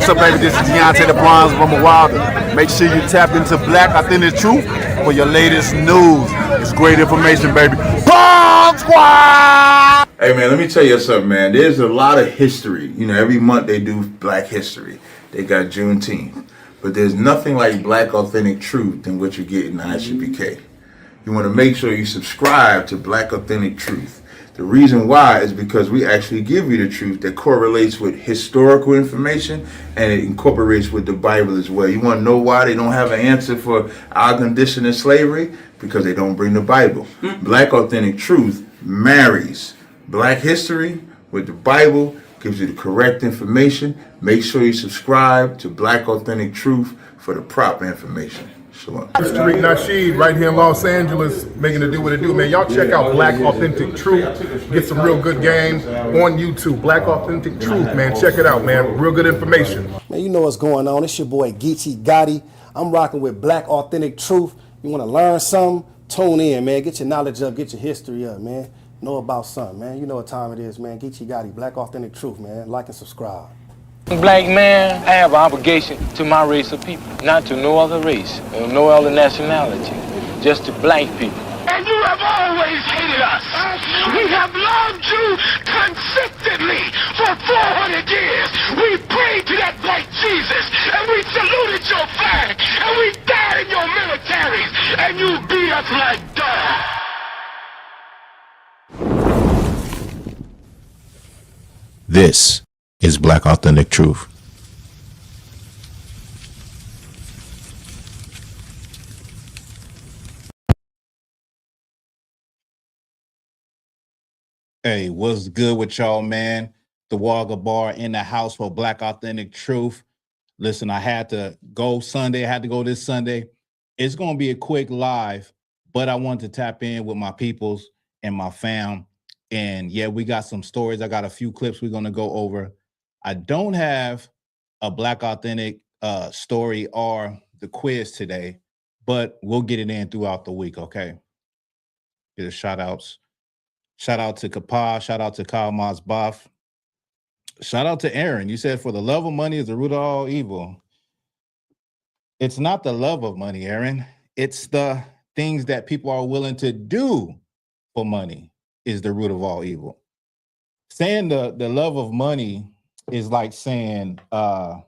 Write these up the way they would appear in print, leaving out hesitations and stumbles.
What's up, baby? This is Deontay the Bronze Rumble Wilder. Make sure you tap into Black Authentic Truth for your latest news. It's great information, baby. Bomb Squad! Hey, man, let me tell you something, man. There's a lot of history. You know, every month they do Black History. They got Juneteenth. But there's nothing like Black Authentic Truth than what you get in ISUPK. You want to make sure you subscribe to Black Authentic Truth. The reason why is because we actually give you the truth that correlates with historical information and it incorporates with the Bible as well. You want to know why they don't have an answer for our condition in slavery? Because they don't bring the Bible. Black Authentic Truth marries Black history with the Bible, gives you the correct information. Make sure you subscribe to Black Authentic Truth for the proper information. Shalom. Tariq Nasheed right here in Los Angeles, making it do what it do, man. Y'all check out Black Authentic Truth. Get some real good games on YouTube. Black Authentic Truth, man. Check it out, man. Real good information. Man, you know what's going on. It's your boy Geechee Gotti. I'm rocking with Black Authentic Truth. You want to learn something? Tune in, man. Get your knowledge up. Get your history up, man. Know about something, man. You know what time it is, man. Geechee Gotti, Black Authentic Truth, man. Like and subscribe. Black man, I have an obligation to my race of people, not to no other race or no other nationality, just to black people. And you have always hated us. We have loved you consistently for 400 years. We prayed to that white Jesus, and we saluted your flag, and we died in your militaries, and you beat us like dogs. This is Black Authentic Truth. Hey, what's good with y'all, man? The Wagga Bar in the house for Black Authentic Truth. Listen, I had to go Sunday. I had to go this Sunday. It's going to be a quick live, but I wanted to tap in with my peoples and my fam. And yeah, we got some stories. I got a few clips we're going to go over. I don't have a Black Authentic story or the quiz today, but we'll get it in throughout the week, okay? Get a shout outs. Shout out to Kapah. Shout out to Kyle Masbaf. Shout out to Aaron. You said, for the love of money is the root of all evil. It's not the love of money, Aaron. It's the things that people are willing to do for money is the root of all evil. Saying the love of money is like saying God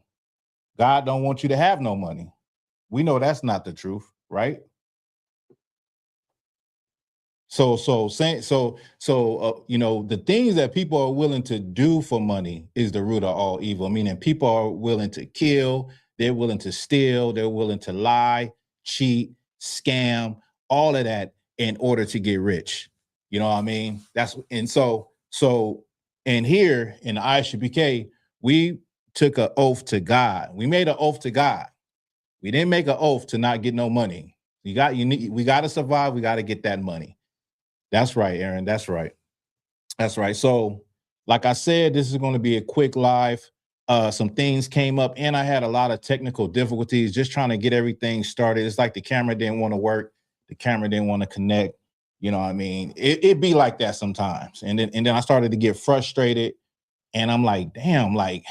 don't want you to have no money. We know that's not the truth, right? So you know, the things that people are willing to do for money is the root of all evil. Meaning people are willing to kill, they're willing to steal, they're willing to lie, cheat, scam, all of that in order to get rich. You know what I mean? And here in the ISUPK, we took an oath to God. We made an oath to God. We didn't make an oath to not get no money. We got to survive. We got to get that money. That's right, Aaron. That's right. That's right. So, like I said, this is going to be a quick live. Some things came up, and I had a lot of technical difficulties just trying to get everything started. It's like the camera didn't want to work. The camera didn't want to connect. You know what I mean? It'd be like that sometimes. And then I started to get frustrated. And I'm like, damn, like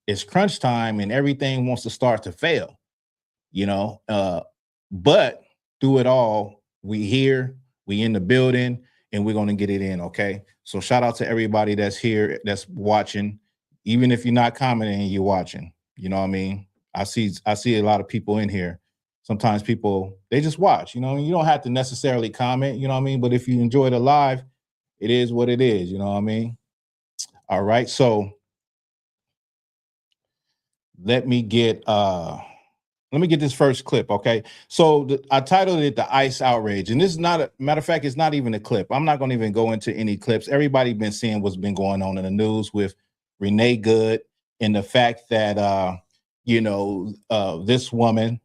it's crunch time and everything wants to start to fail, you know? But through it all, we here, we in the building, and we're going to get it in, okay? So shout out to everybody that's here, that's watching. Even if you're not commenting, you're watching. You know what I mean? I see a lot of people in here. Sometimes people, they just watch, you know, you don't have to necessarily comment, you know what I mean? But if you enjoy the live, it is what it is, you know what I mean? All right, so let me get this first clip, okay? So I titled it The Ice Outrage, and this is not a matter of fact, it's not even a clip. I'm not going to even go into any clips. Everybody been seeing what's been going on in the news with Renee Good and the fact that this woman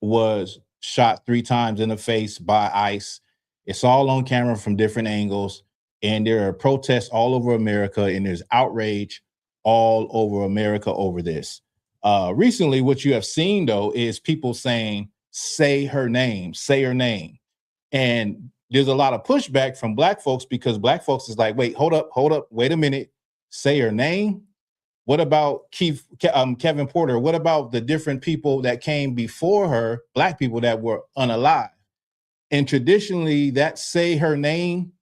was shot 3 times in the face by ICE. It's all on camera from different angles, and there are protests all over America, and there's outrage all over America over this. Recently, what you have seen, though, is people saying, say her name. And there's a lot of pushback from Black folks because Black folks is like, wait, hold up, wait a minute. Say her name? What about Kevin Porter? What about the different people that came before her, black people that were unalive? And traditionally, that say her name,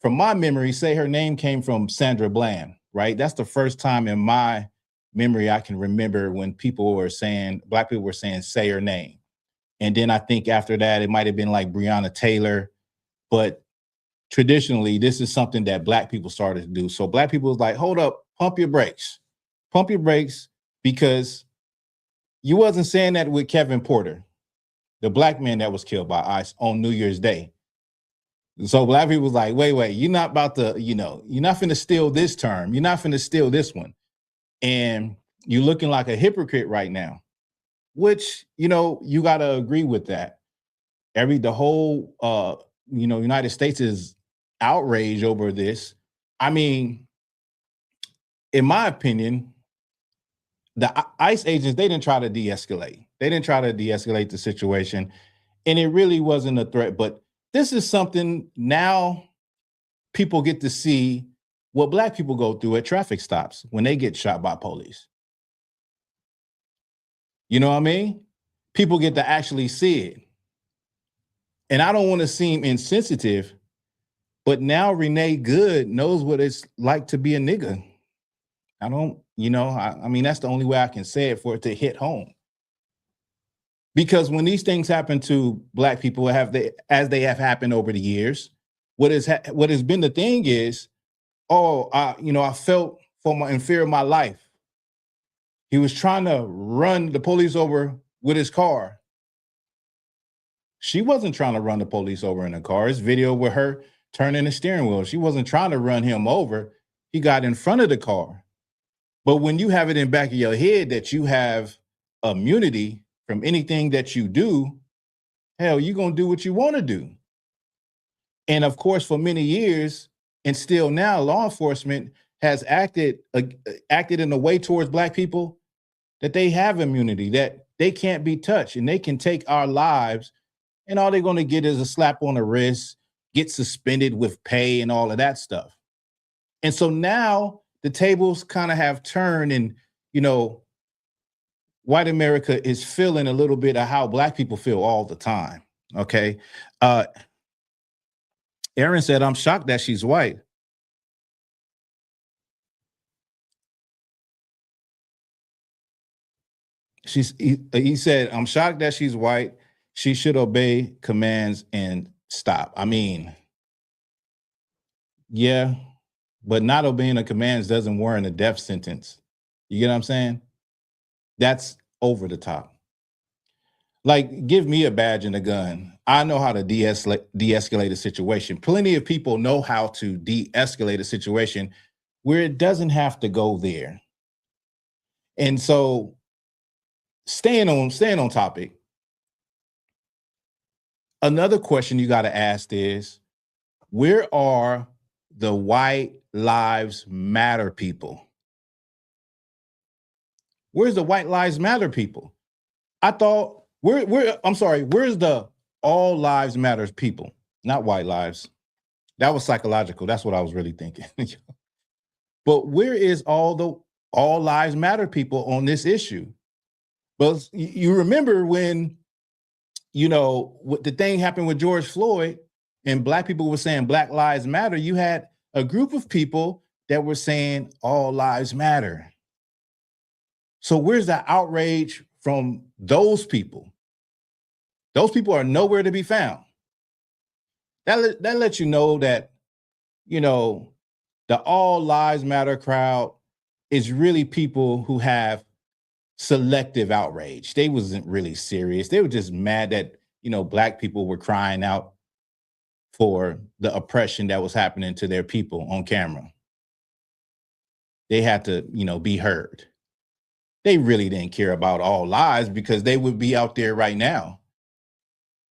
from my memory, say her name came from Sandra Bland, right? That's the first time in my memory I can remember when people were saying, black people were saying, say her name. And then I think after that, it might have been like Breonna Taylor. But traditionally, this is something that black people started to do. So black people was like, hold up, pump your brakes, because you wasn't saying that with Kevin Porter, the black man that was killed by ICE on New Year's Day. So black people was like, wait, you're not about to, you're not finna steal this term. You're not finna steal this one. And you're looking like a hypocrite right now, which, you got to agree with that. The whole, United States is outraged over this. I mean, in my opinion, the ICE agents, they didn't try to de-escalate. They didn't try to de-escalate the situation. And it really wasn't a threat. But this is something now people get to see what black people go through at traffic stops when they get shot by police. You know what I mean? People get to actually see it. And I don't want to seem insensitive, but now Renee Good knows what it's like to be a nigga. I don't, I mean, that's the only way I can say it for it to hit home. Because when these things happen to black people, as they have happened over the years, what has been the thing is, I felt in fear of my life. He was trying to run the police over with his car. She wasn't trying to run the police over in a car. It's video with her turning the steering wheel. She wasn't trying to run him over. He got in front of the car. But when you have it in the back of your head that you have immunity from anything that you do, hell, you're going to do what you want to do. And of course, for many years, and still now, law enforcement has acted in a way towards black people that they have immunity, that they can't be touched, and they can take our lives, and all they're going to get is a slap on the wrist, get suspended with pay and all of that stuff. And so now the tables kind of have turned, and, white America is feeling a little bit of how black people feel all the time. Okay. Aaron said, I'm shocked that she's white. He said, I'm shocked that she's white. She should obey commands and stop. I mean, yeah, but not obeying the commands doesn't warrant a death sentence. You get what I'm saying? That's over the top. Like, give me a badge and a gun. I know how to de-escalate a situation. Plenty of people know how to de-escalate a situation where it doesn't have to go there. And so, staying on topic, another question you got to ask is, where are the White Lives Matter people? Where's the White Lives Matter people? I thought, where's the All Lives Matter people? Not white lives. That was psychological. That's what I was really thinking. But where is all the All Lives Matter people on this issue? But you remember when, what the thing happened with George Floyd and black people were saying Black Lives Matter, you had a group of people that were saying all lives matter. So where's the outrage from those people? Those people are nowhere to be found. That lets you know that, the All Lives Matter crowd is really people who have selective outrage. They wasn't really serious. They were just mad that, black people were crying out for the oppression that was happening to their people on camera. They had to, be heard. They really didn't care about all lives because they would be out there right now.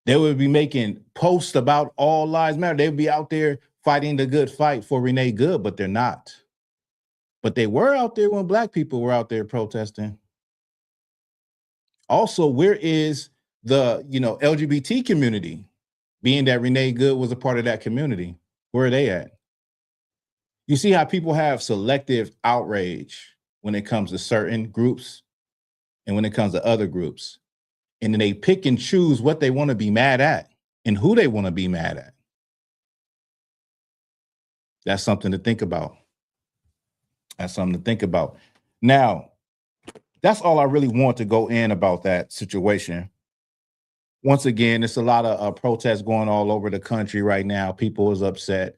They would be making posts about all lives matter. They would be out there fighting the good fight for Renee Good, but they're not. But they were out there when black people were out there protesting. Also, where is the, LGBT community? Being that Renee Good was a part of that community, where are they at? You see how people have selective outrage. when it comes to certain groups and when it comes to other groups. And then they pick and choose what they want to be mad at and who they want to be mad at. That's something to think about. That's something to think about. Now, that's all I really want to go in about that situation. Once again, there's a lot of protests going all over the country right now. People is upset.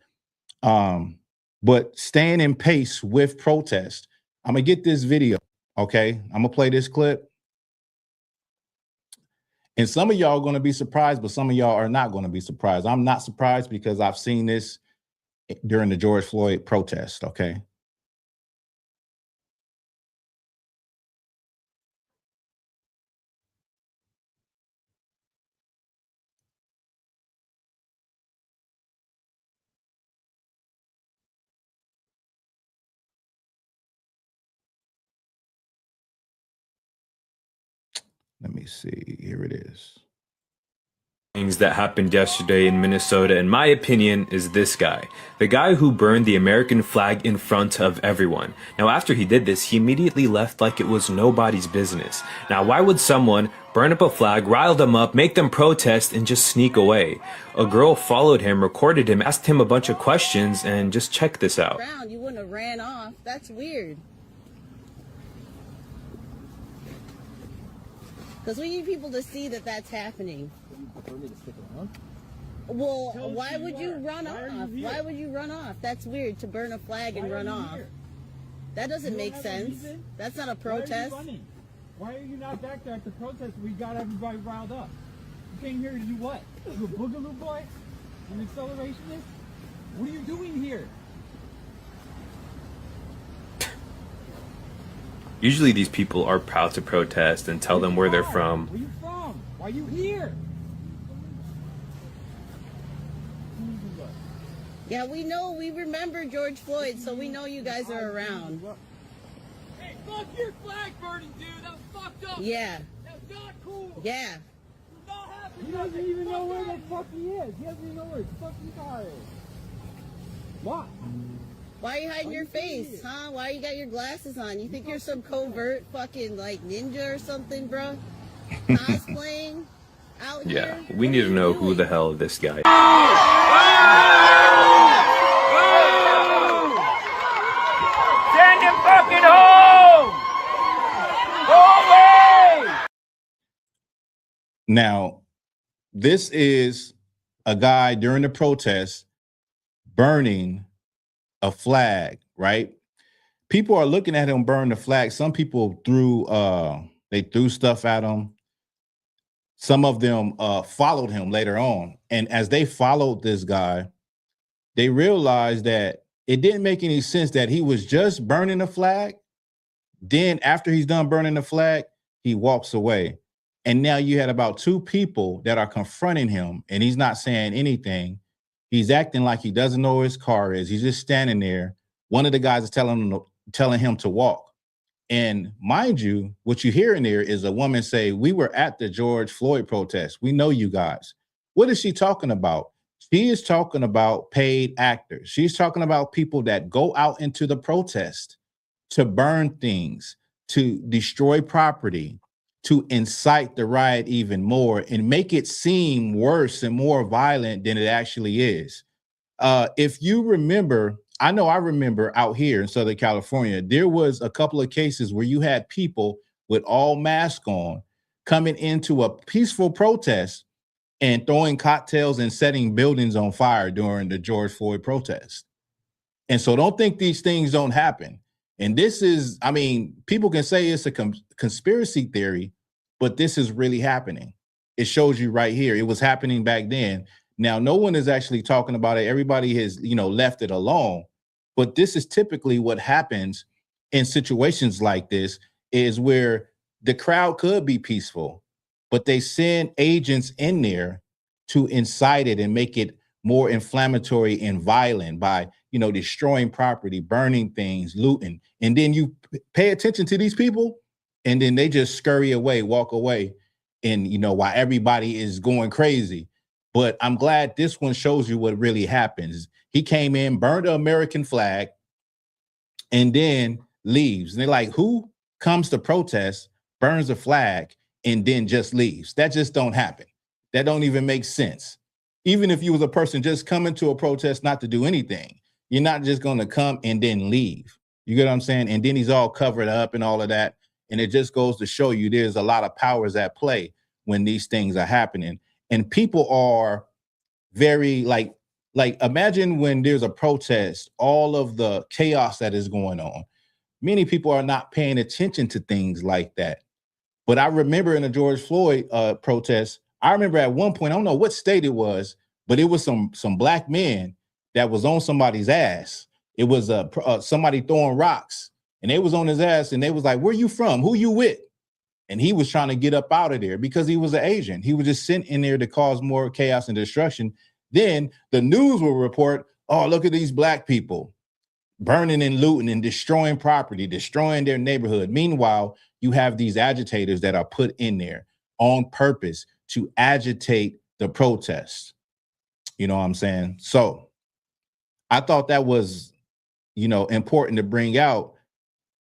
But staying in pace with protest. I'm going to get this video, okay? I'm going to play this clip. And some of y'all are going to be surprised, but some of y'all are not going to be surprised. I'm not surprised because I've seen this during the George Floyd protest, okay? Let me see. Here it is. Things that happened yesterday in Minnesota, in my opinion, is this guy. The guy who burned the American flag in front of everyone. Now, after he did this, he immediately left like it was nobody's business. Now, why would someone burn up a flag, rile them up, make them protest, and just sneak away? A girl followed him, recorded him, asked him a bunch of questions, and just check this out. You wouldn't have ran off. That's weird. Because we need people to see that that's happening. Well, why would you run off? Why would you run off? That's weird, to burn a flag and run off. That doesn't make sense. That's not a protest. Why are you not back there at the protest? We got everybody riled up. You came here to do what? You a boogaloo boy? An accelerationist? What are you doing here? Usually these people are proud to protest and tell them where they're from. Where you from? Why are you here? Yeah, we know. We remember George Floyd, so we know you guys are around. Hey, fuck your flag burning, dude. That was fucked up. Yeah. That's not cool. Yeah. Not happening. He doesn't even know where the fuck he is. He doesn't even know where his fucking car is. What? Why are you hiding your face, huh? Why you got your glasses on? You think you're some covert fucking like ninja or something, bro? Cosplaying out here? Yeah, we need to know who the hell this guy is. Send him fucking home! Go away! Now, this is a guy during the protest burning a flag, right? People are looking at him burn the flag. Some people threw stuff at him. Some of them followed him later on. And as they followed this guy, they realized that it didn't make any sense that he was just burning the flag. Then after he's done burning the flag, he walks away. And now you had about two people that are confronting him and he's not saying anything. He's acting like he doesn't know where his car is. He's just standing there. One of the guys is telling him to walk. And mind you, what you hear in there is a woman say, "We were at the George Floyd protest. We know you guys." What is she talking about? She is talking about paid actors. She's talking about people that go out into the protest to burn things, to destroy property, to incite the riot even more and make it seem worse and more violent than it actually is. If you remember, I know I remember out here in Southern California, there was a couple of cases where you had people with all masks on coming into a peaceful protest and throwing cocktails and setting buildings on fire during the George Floyd protest. And so don't think these things don't happen. And this is, I mean, people can say it's a conspiracy theory, but this is really happening. It shows you right here. It was happening back then. Now, no one is actually talking about it. Everybody has, left it alone. But this is typically what happens in situations like this, is where the crowd could be peaceful, but they send agents in there to incite it and make it more inflammatory and violent by, destroying property, burning things, looting. And then you pay attention to these people and then they just scurry away, walk away. And, while everybody is going crazy. But I'm glad this one shows you what really happens. He came in, burned the American flag, and then leaves. And they're like, who comes to protest, burns a flag, and then just leaves? That just don't happen. That don't even make sense. Even if you was a person just coming to a protest not to do anything, you're not just going to come and then leave. You get what I'm saying? And then he's all covered up and all of that. And it just goes to show you there's a lot of powers at play when these things are happening. And people are very like imagine when there's a protest, all of the chaos that is going on. Many people are not paying attention to things like that. But I remember in the George Floyd protest, I remember at one point, I don't know what state it was, but it was some black men that was on somebody's ass. It was somebody throwing rocks, and they was on his ass, and they was like, "Where you from? Who you with?" And he was trying to get up out of there because he was an Asian. He was just sent in there to cause more chaos and destruction. Then the news will report, "Oh, look at these black people burning and looting and destroying property, destroying their neighborhood." Meanwhile, you have these agitators that are put in there on purpose to agitate the protests. You know what I'm saying? So I thought that was, important to bring out,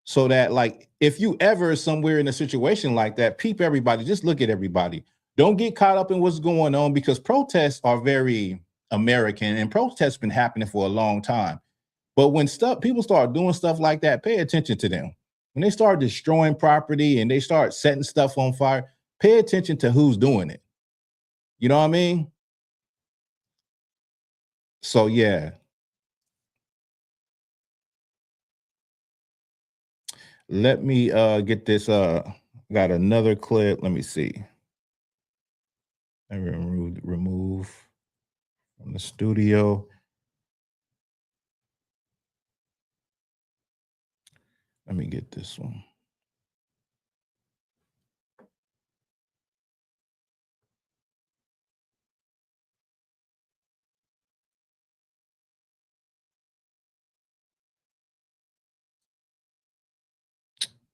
so that, like, if you ever somewhere in a situation like that, peep everybody, just look at everybody. Don't get caught up in what's going on, because protests are very American, and protests been happening for a long time. But when people start doing stuff like that, pay attention to them. When they start destroying property and they start setting stuff on fire, pay attention to who's doing it. You know what I mean? So, yeah. Let me get this. Got another clip. Let me see. I remove from the studio. Let me get this one.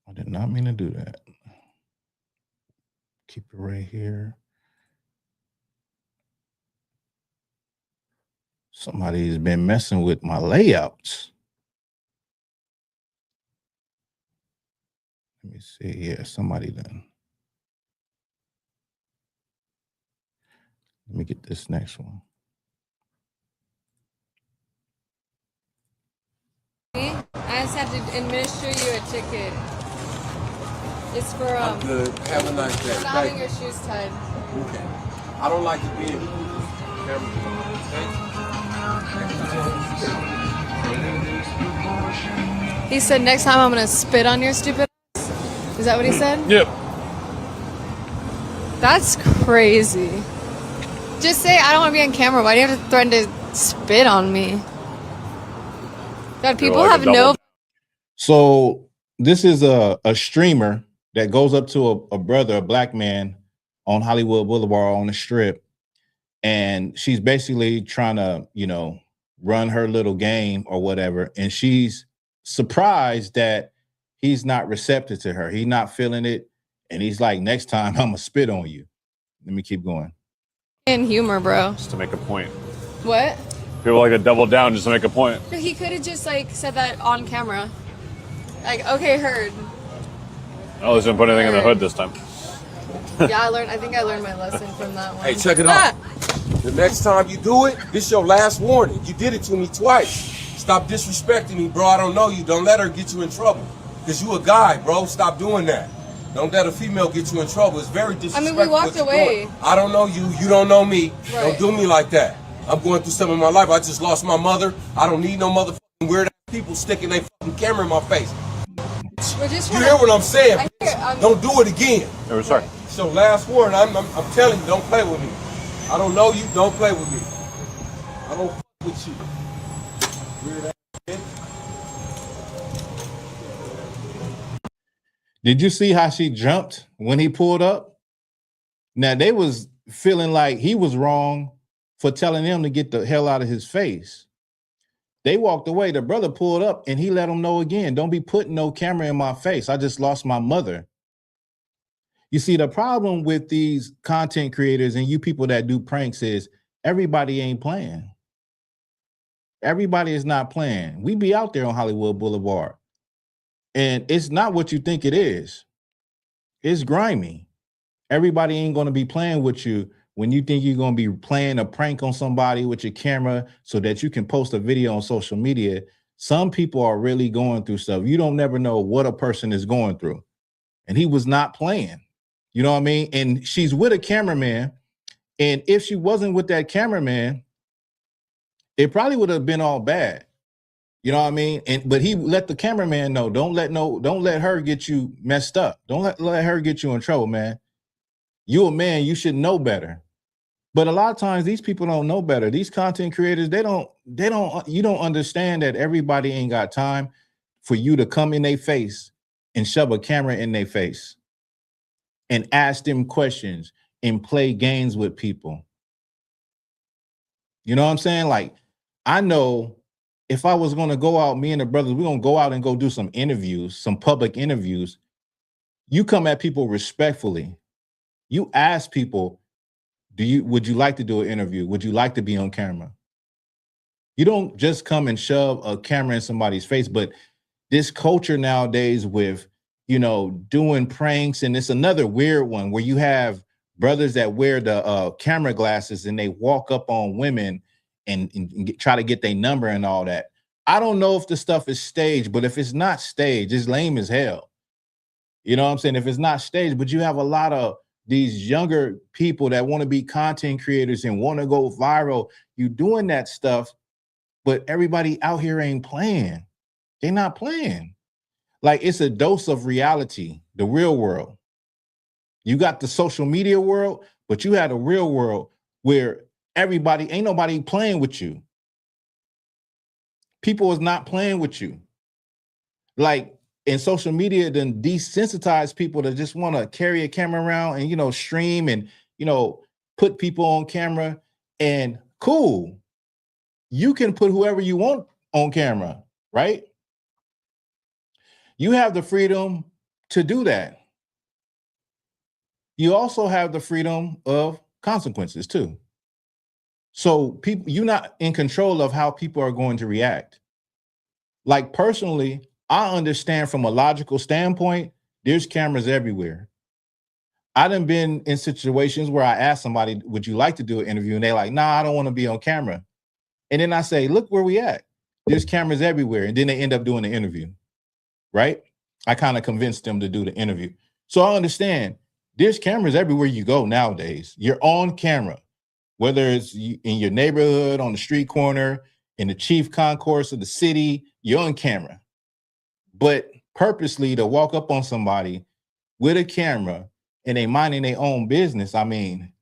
I did not mean to do that. Keep it right here. Somebody's been messing with my layouts. Let me see. Yeah, somebody done. Let me get this next one. I just have to administer you a ticket. It's for I'm good. Have a nice day. for not having your shoes tied. Okay. I don't like to be in He said next time I'm gonna spit on your stupid ass. Is that what he said? Yep. That's crazy. Just say I don't want to be on camera. Why do you have to threaten to spit on me? God, people have no. So this is a streamer that goes up to a brother, a black man, on Hollywood Boulevard on the Strip, and she's basically trying to, run her little game or whatever, and she's surprised that he's not receptive to her. He's not feeling it, and he's like, "Next time, I'm gonna spit on you." Let me keep going. In humor, bro. Just to make a point. What? People like to double down just to make a point. No, he could have just said that on camera. Like, okay, heard. I was gonna put anything in the hood this time. Yeah, I think I learned my lesson from that one. Hey, check it out. The next time you do it, this is your last warning. You did it to me twice. Stop disrespecting me, bro. I don't know you. Don't let her get you in trouble. Because you a guy, bro. Stop doing that. Don't let a female get you in trouble. It's very disrespectful. I mean, we walked away. I don't know you. You don't know me. Right. Don't do me like that. I'm going through something in my life. I just lost my mother. I don't need no motherfucking weird ass people sticking their fucking camera in my face. We're just You hear what I'm saying? Don't do it again. No, sorry. So last warning, I'm telling you, don't play with me. I don't know you, don't play with me. I don't fuck with you. Weird ass bitch. Did you see how she jumped when he pulled up? Now, they was feeling like he was wrong for telling them to get the hell out of his face. They walked away. The brother pulled up and he let them know again, "Don't be putting no camera in my face. I just lost my mother." You see, the problem with these content creators and you people that do pranks is everybody ain't playing. Everybody is not playing. We be out there on Hollywood Boulevard. And it's not what you think it is. It's grimy. Everybody ain't going to be playing with you when you think you're going to be playing a prank on somebody with your camera so that you can post a video on social media. Some people are really going through stuff. You don't never know what a person is going through. And he was not playing. You know what I mean? And she's with a cameraman. And if she wasn't with that cameraman, it probably would have been all bad. You know what I mean? But he let the cameraman know, don't let her get you messed up. Don't let her get you in trouble, man. You a man, you should know better. But a lot of times these people don't know better. These content creators, you don't understand that everybody ain't got time for you to come in their face and shove a camera in their face and ask them questions and play games with people. You know what I'm saying? Like, I know if I was going to go out, me and the brothers, we're going to go out and go do some interviews, some public interviews. You come at people respectfully. You ask people, would you like to do an interview? Would you like to be on camera? You don't just come and shove a camera in somebody's face, but this culture nowadays with, doing pranks, and it's another weird one where you have brothers that wear the camera glasses and they walk up on women and try to get their number and all that. I don't know if the stuff is staged, but if it's not staged, it's lame as hell. You know what I'm saying? If it's not staged, but you have a lot of these younger people that want to be content creators and want to go viral. You doing that stuff, but everybody out here ain't playing. They're not playing. Like, it's a dose of reality, the real world. You got the social media world, but you had a real world where ain't nobody playing with you. People is not playing with you. Like, in social media, then desensitize people to just want to carry a camera around and, stream and, put people on camera. And cool, you can put whoever you want on camera, right? You have the freedom to do that. You also have the freedom of consequences too. So you're not in control of how people are going to react. Like, personally, I understand from a logical standpoint, there's cameras everywhere. I done been in situations where I asked somebody, would you like to do an interview? And they're like, nah, I don't want to be on camera. And then I say, look where we at. There's cameras everywhere. And then they end up doing the interview, right? I kind of convinced them to do the interview. So I understand there's cameras everywhere you go nowadays. You're on camera, whether it's in your neighborhood, on the street corner, in the chief concourse of the city, you're on camera. But purposely to walk up on somebody with a camera and they minding their own business, I mean,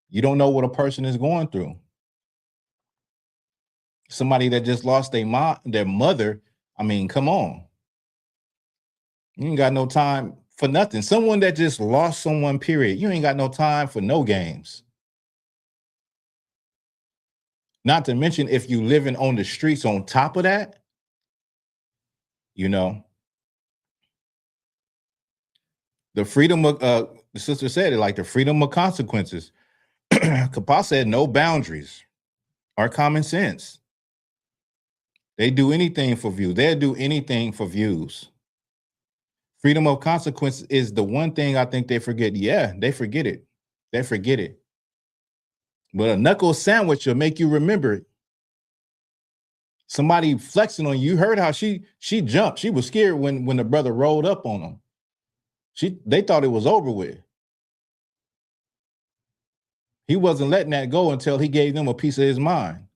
you don't know what a person is going through. Somebody that just lost their mother, I mean, come on. You ain't got no time for nothing. Someone that just lost someone, period. You ain't got no time for no games. Not to mention, if you living on the streets on top of that, the freedom of, the sister said it, like the freedom of consequences. Kapa said no boundaries are common sense. They do anything for views. They'll do anything for views. Freedom of consequence is the one thing I think they forget. Yeah, they forget it. They forget it. But a knuckle sandwich will make you remember it. Somebody flexing on you. You heard how she jumped. She was scared when the brother rolled up on them. They thought it was over with. He wasn't letting that go until he gave them a piece of his mind.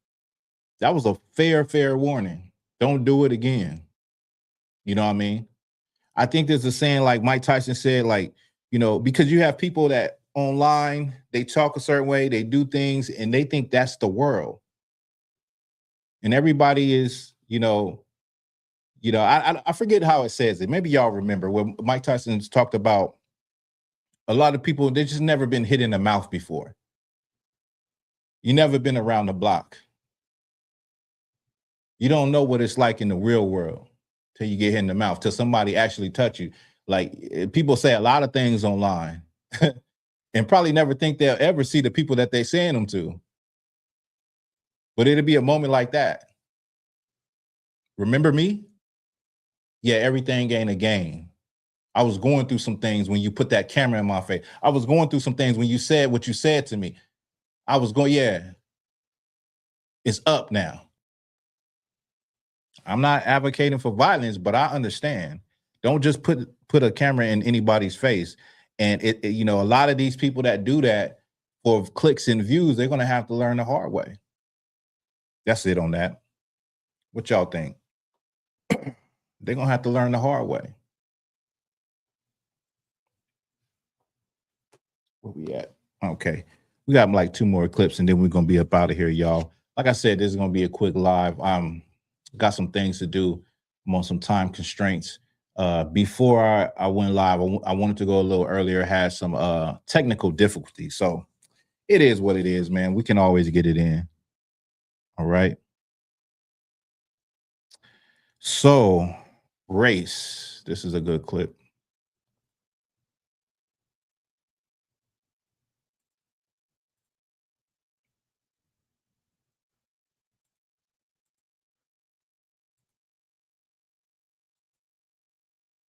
That was a fair warning. Don't do it again. You know what I mean? I think there's a saying, like Mike Tyson said, like, because you have people that online, they talk a certain way, they do things, and they think that's the world. And everybody is, I forget how it says it. Maybe y'all remember when Mike Tyson's talked about a lot of people, they've just never been hit in the mouth before. You never been around the block. You don't know what it's like in the real world till you get hit in the mouth, till somebody actually touch you. Like, people say a lot of things online and probably never think they'll ever see the people that they're saying them to. But it'll be a moment like that. Remember me? yeah, everything ain't a game. I was going through some things when you put that camera in my face. I was going through some things when you said what you said to me. I was going, yeah, it's up now. I'm not advocating for violence, but I understand. Don't just put a camera in anybody's face. And you know, a lot of these people that do that for clicks and views, they're gonna have to learn the hard way. That's it on that. What y'all think? They're gonna have to learn the hard way. Where we at? Okay. We got like 2 more clips and then we're gonna be up out of here, y'all. Like I said, this is gonna be a quick live. Got some things to do. I'm on some time constraints. Before I went live, I wanted to go a little earlier, had some technical difficulties. So it is what it is, man. We can always get it in. All right. So race. This is a good clip.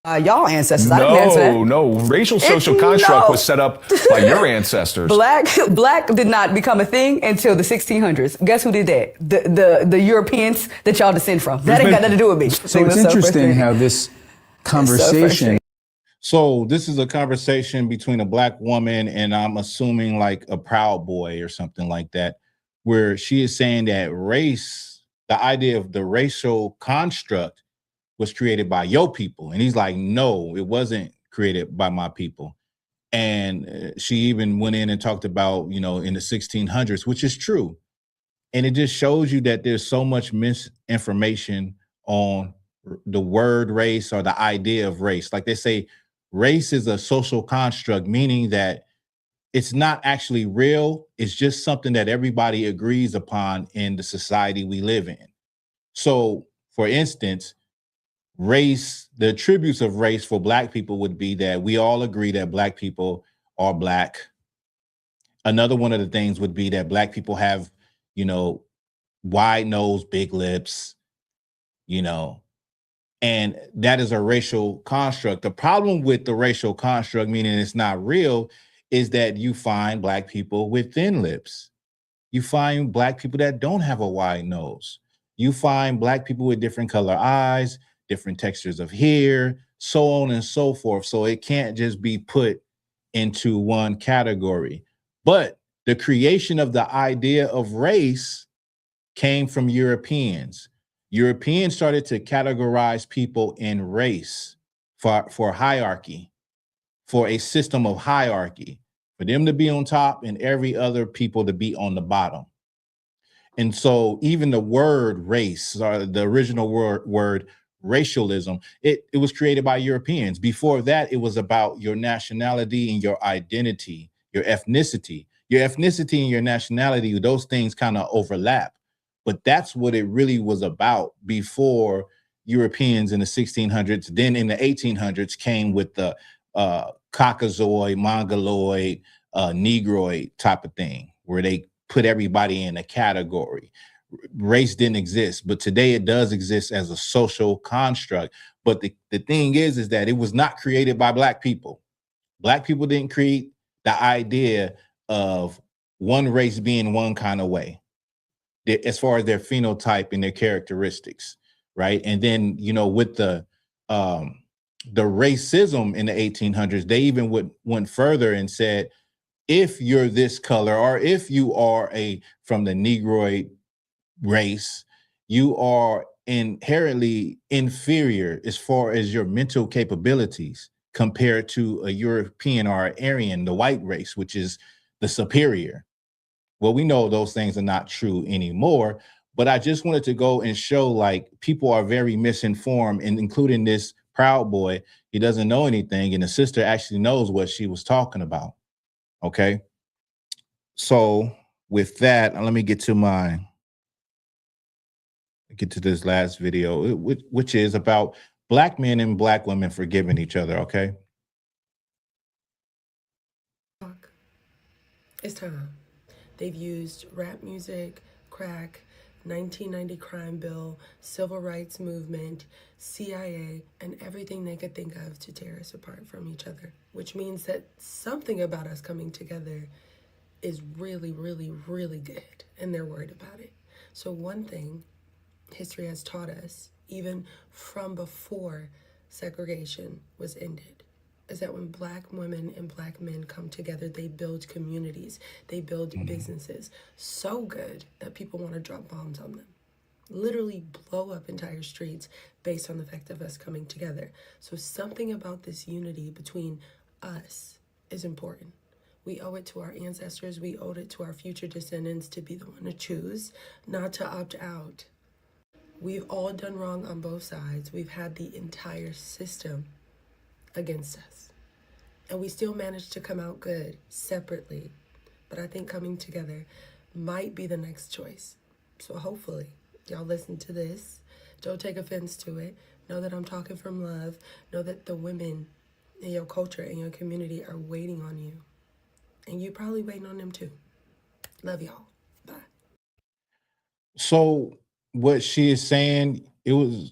Y'all ancestors. I didn't answer that. No. Racial social construct was set up by your ancestors. Black did not become a thing until the 1600s. Guess who did that? The Europeans that y'all descend from. That ain't got nothing to do with me. So it's interesting how this conversation. So this is a conversation between a Black woman and I'm assuming like a Proud Boy or something like that, where she is saying that race, the idea of the racial construct was created by your people. And he's like, no, it wasn't created by my people. And she even went in and talked about, you know, in the 1600s, which is true. And it just shows you that there's so much misinformation on the word race or the idea of race. Like they say, race is a social construct, meaning that it's not actually real. It's just something that everybody agrees upon in the society we live in. So, for instance, race, the attributes of race for Black people would be that we all agree that Black people are Black. Another one of the things would be that Black people have, you know, wide nose, big lips, you know, and that is a racial construct. The problem with the racial construct, meaning it's not real, is that you find Black people with thin lips. You find Black people that don't have a wide nose. You find Black people with different color eyes, different textures of hair, so on and so forth. So it can't just be put into one category. But the creation of the idea of race came from Europeans. Europeans started to categorize people in race for hierarchy, for a system of hierarchy, for them to be on top and every other people to be on the bottom. And so even the word race, or the original word racialism, it was created by Europeans. Before that, it was about your nationality and your identity, your ethnicity. Your ethnicity and your nationality, those things kind of overlap. But that's what it really was about before Europeans in the 1600s. Then in the 1800s came with the Caucasoid, Mongoloid, Negroid type of thing, where they put everybody in a category. Race didn't exist, but today it does exist as a social construct. But the thing is that it was not created by Black people. Black people didn't create the idea of one race being one kind of way, as far as their phenotype and their characteristics, right? And then, you know, with the racism in the 1800s, they even went further and said, if you're this color, or if you are from the Negroid race, you are inherently inferior as far as your mental capabilities compared to a European or Aryan, the white race, which is the superior. Well, we know those things are not true anymore, but I just wanted to go and show like people are very misinformed, and including this Proud Boy. He doesn't know anything, and the sister actually knows what she was talking about. Okay. So with that, let me get to this last video, which is about Black men and Black women forgiving each other. Okay. It's time. They've used rap music, crack, 1990 crime bill, civil rights movement, CIA, and everything they could think of to tear us apart from each other, which means that something about us coming together is really, really, really good, and they're worried about it. So one thing history has taught us, even from before segregation was ended, is that when Black women and Black men come together, they build communities, they build businesses so good that people want to drop bombs on them. Literally blow up entire streets based on the fact of us coming together. So something about this unity between us is important. We owe it to our ancestors, we owe it to our future descendants to be the one to choose, not to opt out. We've all done wrong on both sides. We've had the entire system against us. And we still managed to come out good separately. But I think coming together might be the next choice. So hopefully y'all listen to this. Don't take offense to it. Know that I'm talking from love. Know that the women in your culture and your community are waiting on you. And you're probably waiting on them too. Love y'all. Bye. So what she is saying, it was,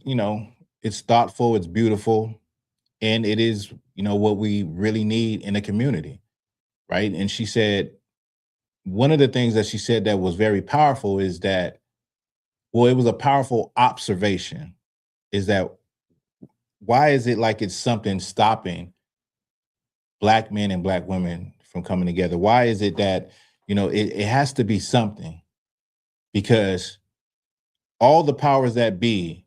it's thoughtful, it's beautiful, and it is, what we really need in a community, right? And she said, one of the things that she said that was very powerful is that, well, it was a powerful observation, is that why is it like it's something stopping Black men and Black women from coming together? Why is it that, it has to be something? Because all the powers that be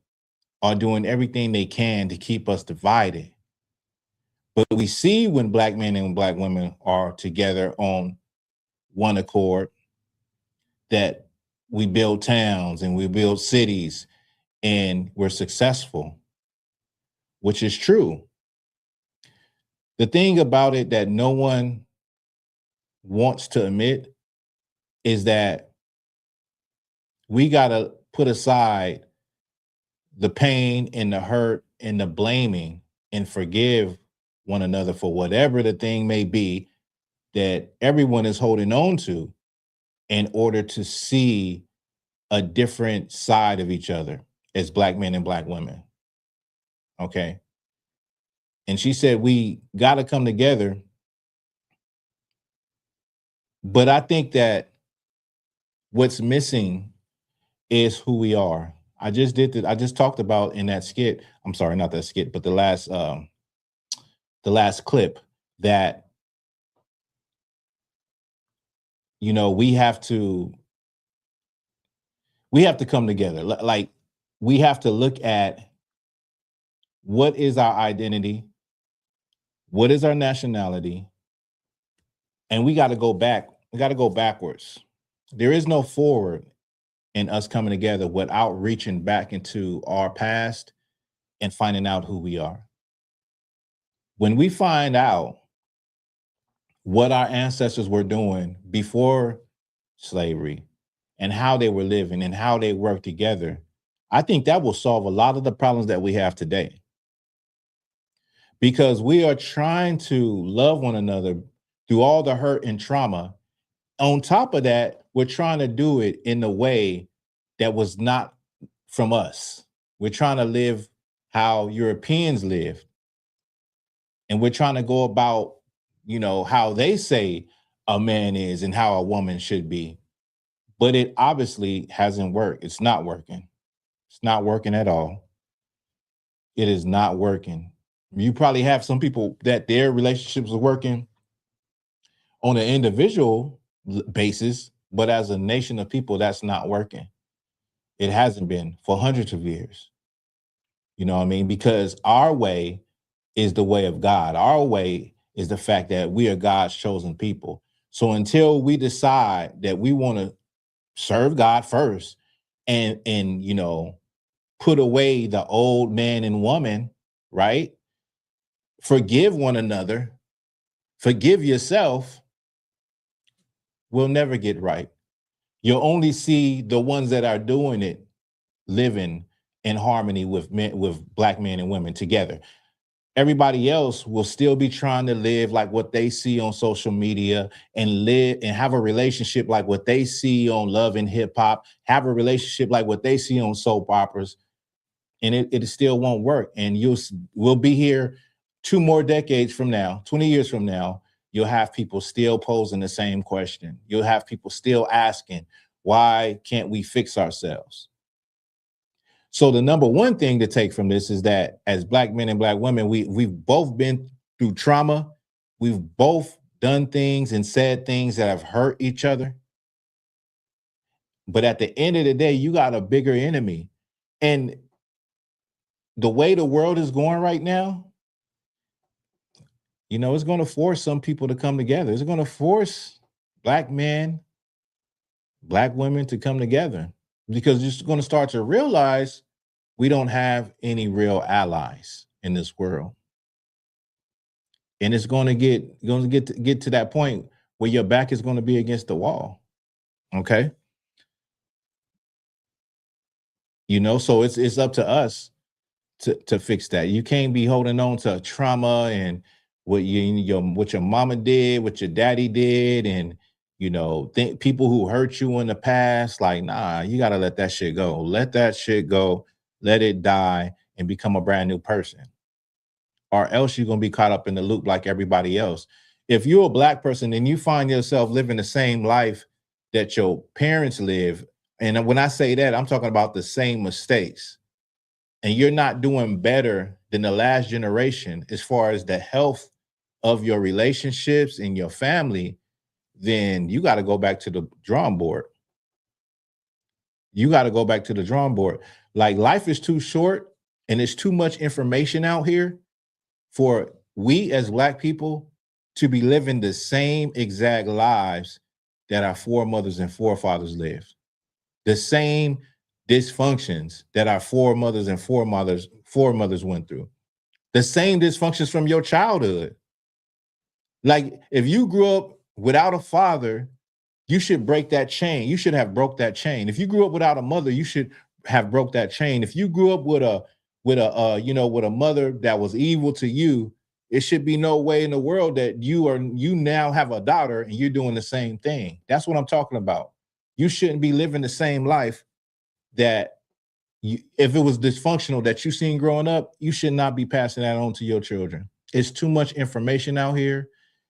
are doing everything they can to keep us divided. But we see when Black men and Black women are together on one accord that we build towns and we build cities and we're successful, which is true. The thing about it that no one wants to admit is that we got to put aside the pain and the hurt and the blaming and forgive one another for whatever the thing may be that everyone is holding on to in order to see a different side of each other as Black men and Black women. Okay. And she said, we got to come together. But I think that what's missing is who we are. I just talked about in that skit. I'm sorry, not that skit, but the last clip that, we have to come together. Like, we have to look at what is our identity, what is our nationality, and we got to go back. We got to go backwards. There is no forward in us coming together without reaching back into our past and finding out who we are. When we find out what our ancestors were doing before slavery and how they were living and how they worked together, I think that will solve a lot of the problems that we have today. Because we are trying to love one another through all the hurt and trauma. On top of that, we're trying to do it in a way that was not from us. We're trying to live how Europeans live. And we're trying to go about, how they say a man is and how a woman should be. But it obviously hasn't worked. It's not working. It's not working at all. It is not working. You probably have some people that their relationships are working on an individual basis, but as a nation of people, that's not working. It hasn't been for hundreds of years. You know what I mean? Because our way is the way of God. Our way is the fact that we are God's chosen people. So until we decide that we want to serve God first and put away the old man and woman, right? Forgive one another, forgive yourself, we'll never get right. You'll only see the ones that are doing it living in harmony with Black men and women together. everybody else will still be trying to live like what they see on social media and live and have a relationship like what they see on Love and Hip Hop, have a relationship like what they see on soap operas, and it still won't work. And we'll be here 2 more decades from now, 20 years from now, you'll have people still posing the same question. You'll have people still asking, why can't we fix ourselves? So the number one thing to take from this is that as Black men and Black women, we've both been through trauma. We've both done things and said things that have hurt each other. But at the end of the day, you got a bigger enemy. And the way the world is going right now, you know, it's going to force some people to come together. It's going to force Black men, Black women to come together, because you're going to start to realize we don't have any real allies in this world. And it's going to get to that point where your back is going to be against the wall. Okay? You know, so it's up to us to fix that. You can't be holding on to trauma and what your mama did, what your daddy did, and you know, people who hurt you in the past. Like, nah, you gotta let that shit go. Let that shit go. Let it die and become a brand new person. Or else you're gonna be caught up in the loop like everybody else. If you're a Black person and you find yourself living the same life that your parents live, and when I say that, I'm talking about the same mistakes, and you're not doing better than the last generation as far as the health of your relationships and your family, then you got to go back to the drawing board. You got to go back to the drawing board. Like, life is too short and there's too much information out here for we as Black people to be living the same exact lives that our foremothers and forefathers lived. The same dysfunctions that our foremothers and foremothers went through. The same dysfunctions from your childhood. Like, if you grew up without a father, you should break that chain. You should have broke that chain. If you grew up without a mother, you should have broke that chain. If you grew up with a mother that was evil to you, it should be no way in the world that you now have a daughter and you're doing the same thing. That's what I'm talking about. You shouldn't be living the same life that if it was dysfunctional that you seen growing up, you should not be passing that on to your children. It's too much information out here.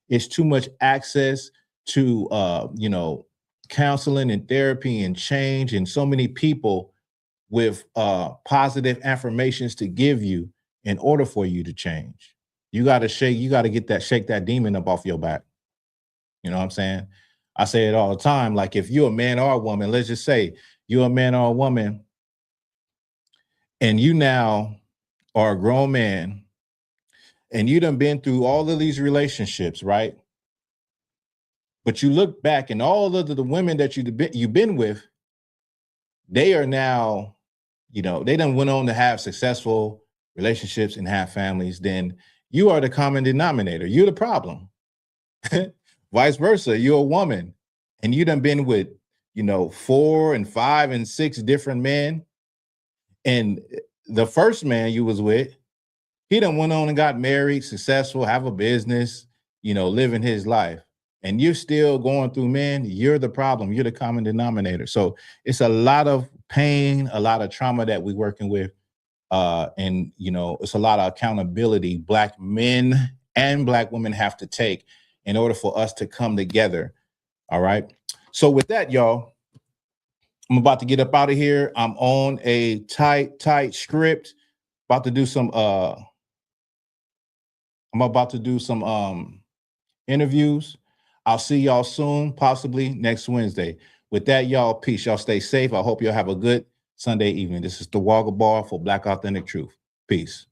It's too much access to counseling and therapy and change, and so many people with positive affirmations to give you in order for you to change. You got to shake that demon up off your back. You know what I'm saying? I say it all the time. Like, if you're a man or a woman, let's just say you're a man or a woman, and you now are a grown man, and you done been through all of these relationships, right? But you look back and all of the women that you've been with, they are now, they done went on to have successful relationships and have families. Then you are the common denominator. You're the problem. Vice versa, you're a woman and you done been with, 4 and 5 and 6 different men. And the first man you was with, he done went on and got married, successful, have a business, living his life. And you're still going through men, you're the problem. You're the common denominator. So it's a lot of pain, a lot of trauma that we're working with. And it's a lot of accountability Black men and Black women have to take in order for us to come together. All right. So with that, y'all, I'm about to get up out of here. I'm on a tight script. About to do some interviews. I'll see y'all soon, possibly next Wednesday. With that, y'all, peace. Y'all stay safe. I hope y'all have a good Sunday evening. This is the Walker Bar for Black Authentic Truth. Peace.